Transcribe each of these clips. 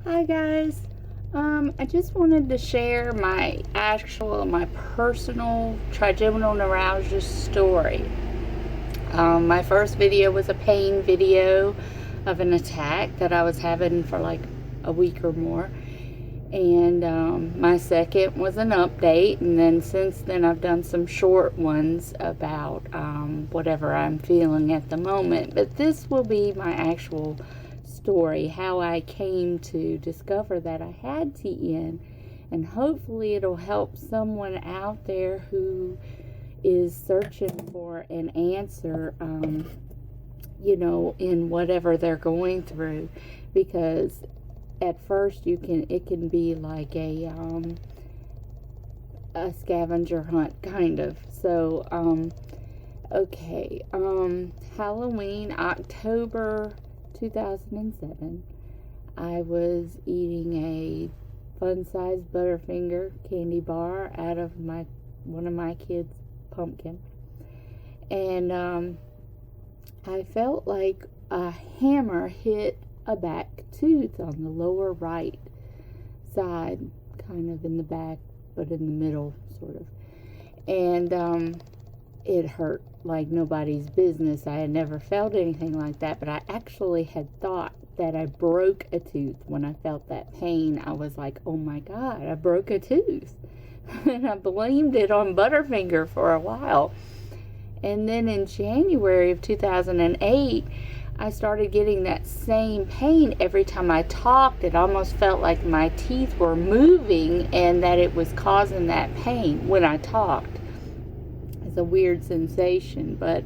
Hi guys. I just wanted to share my personal trigeminal neuralgia story. My first video was a pain video of an attack that I was having for like a week or more. And my second was an update, and then since then I've done some short ones about whatever I'm feeling at the moment. But this will be my actual story, how I came to discover that I had TN, and hopefully it'll help someone out there who is searching for an answer, in whatever they're going through, because at first it can be like a scavenger hunt kind of. So Halloween, October 2007, I was eating a fun-sized Butterfinger candy bar out of one of my kids' pumpkin, and I felt like a hammer hit a back tooth on the lower right side, kind of in the back, but in the middle, sort of. And it hurt like nobody's business. I had never felt anything like that, but I actually had thought that I broke a tooth. When I felt that pain, I was like, oh my God, I broke a tooth. And I blamed it on Butterfinger for a while. And then in January of 2008, I started getting that same pain every time I talked. It almost felt like my teeth were moving and that it was causing that pain when I talked. It's a weird sensation, but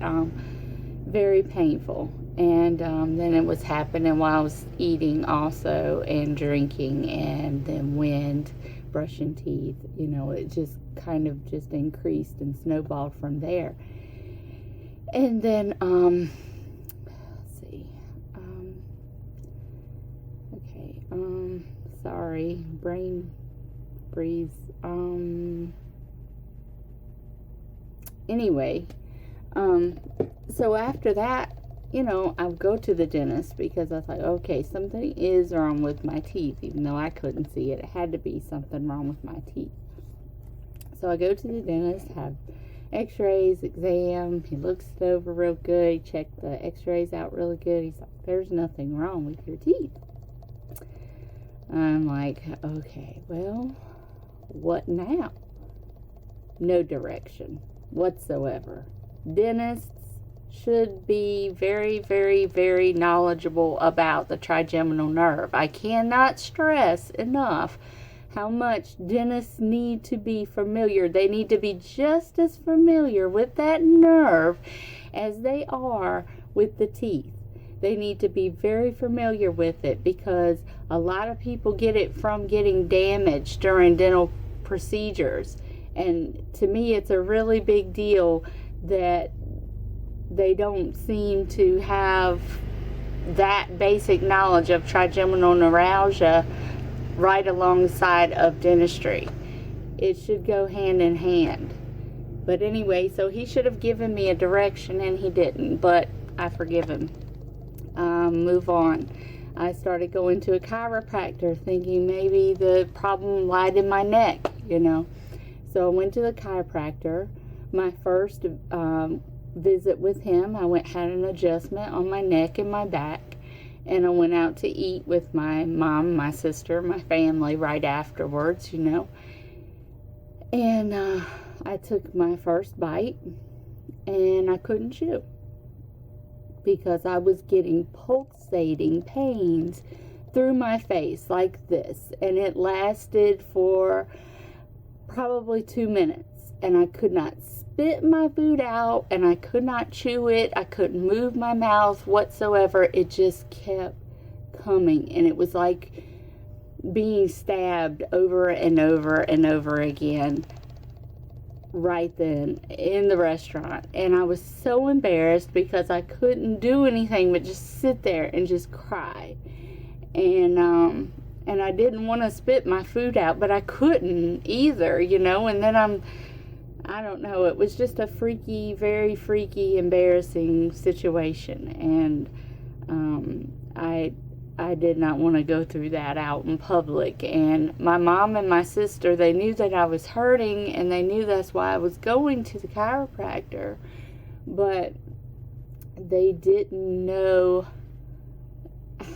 very painful. And then it was happening while I was eating also, and drinking, and then wind, brushing teeth. It just kind of just increased and snowballed from there. And then sorry, brain freeze. Anyway, so after that, I would go to the dentist because I was like, okay, something is wrong with my teeth, even though I couldn't see it. It had to be something wrong with my teeth. So I go to the dentist, have x-rays, exam. He looks it over real good. He checked the x-rays out really good. He's like, there's nothing wrong with your teeth. I'm like, okay, well, what now? No direction whatsoever. Dentists should be very, very, very knowledgeable about the trigeminal nerve. I cannot stress enough how much dentists need to be familiar. They need to be just as familiar with that nerve as they are with the teeth. They need to be very familiar with it, because a lot of people get it from getting damaged during dental procedures. And to me, it's a really big deal that they don't seem to have that basic knowledge of trigeminal neuralgia right alongside of dentistry. It should go hand in hand. But anyway, so he should have given me a direction, and he didn't, but I forgive him. Move on. I started going to a chiropractor thinking maybe the problem lied in my neck, So I went to the chiropractor. My first visit with him, I had an adjustment on my neck and my back, and I went out to eat with my mom, my sister, my family right afterwards, And I took my first bite, and I couldn't chew, because I was getting pulsating pains through my face like this, and it lasted for probably 2 minutes, and I could not spit my food out, and I could not chew it. I couldn't move my mouth whatsoever. It just kept coming, and it was like being stabbed over and over and over again right then in the restaurant. And I was so embarrassed because I couldn't do anything but just sit there and just cry. And I didn't want to spit my food out, but I couldn't either, and then I don't know, it was just a very freaky, embarrassing situation. And I I did not want to go through that out in public. And my mom and my sister, they knew that I was hurting, and they knew that's why I was going to the chiropractor. But they didn't know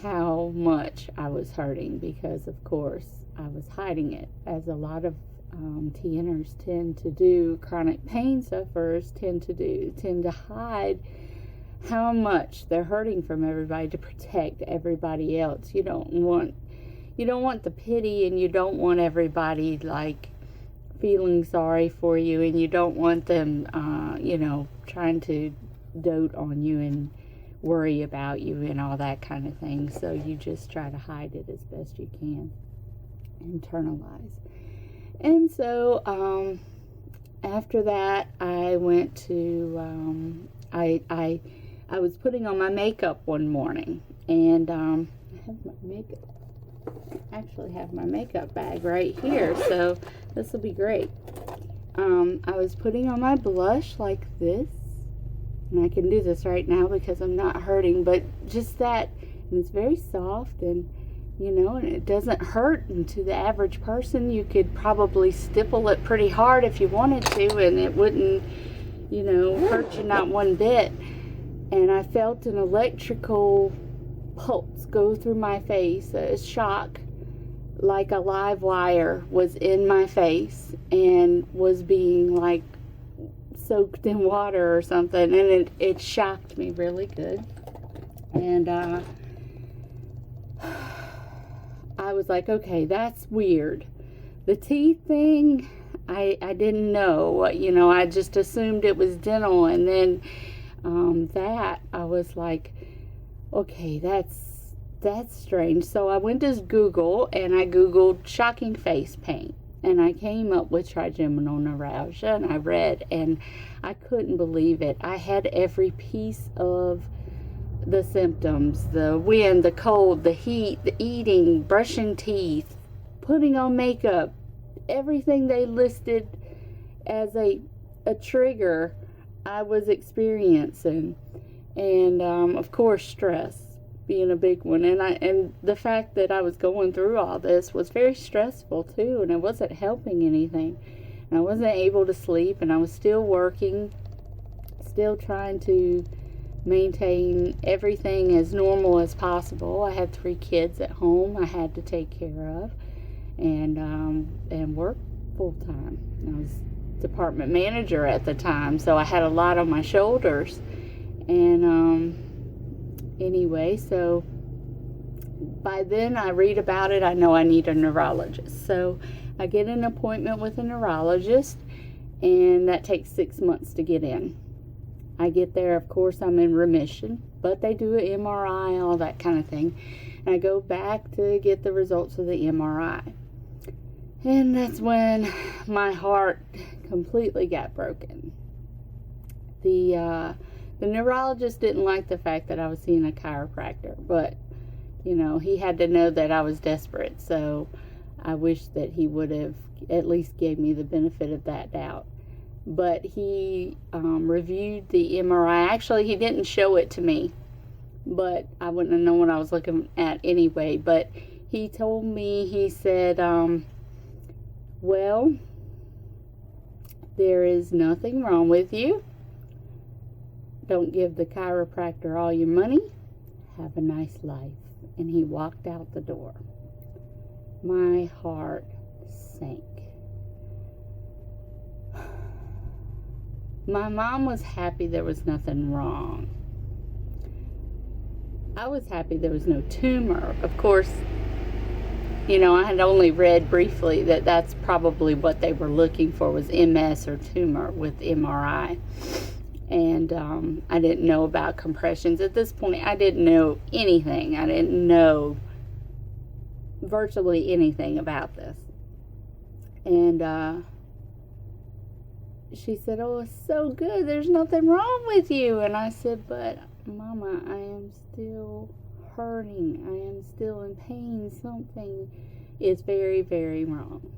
how much I was hurting, because, of course, I was hiding it, as a lot of TNers tend to do, chronic pain sufferers tend to hide how much they're hurting from everybody to protect everybody else. You don't want the pity, and you don't want everybody like feeling sorry for you, and you don't want them trying to dote on you and worry about you and all that kind of thing. So you just try to hide it as best you can, internalize. And so after that, I went to I was putting on my makeup one morning, and I have my makeup. I actually have my makeup bag right here, so this will be great. I was putting on my blush like this, and I can do this right now because I'm not hurting, but just that, and it's very soft, and and it doesn't hurt. And to the average person, you could probably stipple it pretty hard if you wanted to, and it wouldn't, hurt you not one bit. And I felt an electrical pulse go through my face, a shock, like a live wire was in my face and was being like soaked in water or something, and it shocked me really good. And I was like, okay, that's weird. The teeth thing, I didn't know. I just assumed it was dental, and then that I was like, okay, that's strange. So I went to Google, and I Googled shocking face pain, and I came up with trigeminal neuralgia, and I read, and I couldn't believe it. I had every piece of the symptoms: the wind, the cold, the heat, the eating, brushing teeth, putting on makeup, everything they listed as a trigger I was experiencing. And of course, stress being a big one, and the fact that I was going through all this was very stressful too, and it wasn't helping anything. And I wasn't able to sleep, and I was still working, still trying to maintain everything as normal as possible. I had 3 kids at home I had to take care of, and work full time. I was department manager at the time, so I had a lot on my shoulders. And anyway, so by then I read about it, I know I need a neurologist. So I get an appointment with a neurologist, and that takes 6 months to get in. I get there, of course, I'm in remission, but they do an MRI, all that kind of thing. And I go back to get the results of the MRI. And that's when my heart completely got broken. The neurologist didn't like the fact that I was seeing a chiropractor, but, he had to know that I was desperate. So I wish that he would have at least gave me the benefit of that doubt. But he reviewed the MRI. Actually, he didn't show it to me, but I wouldn't have known what I was looking at anyway. But he told me, he said, well, there is nothing wrong with you. Don't give the chiropractor all your money. Have a nice life. And he walked out the door. My heart sank. My mom was happy there was nothing wrong. I was happy there was no tumor. Of course, I had only read briefly that that's probably what they were looking for, was MS or tumor with MRI. And I didn't know about compressions. At this point, I didn't know anything. I didn't know virtually anything about this. And she said, oh, it's so good. There's nothing wrong with you. And I said, but Mama, I am still hurting. I am still in pain. Something is very, very wrong.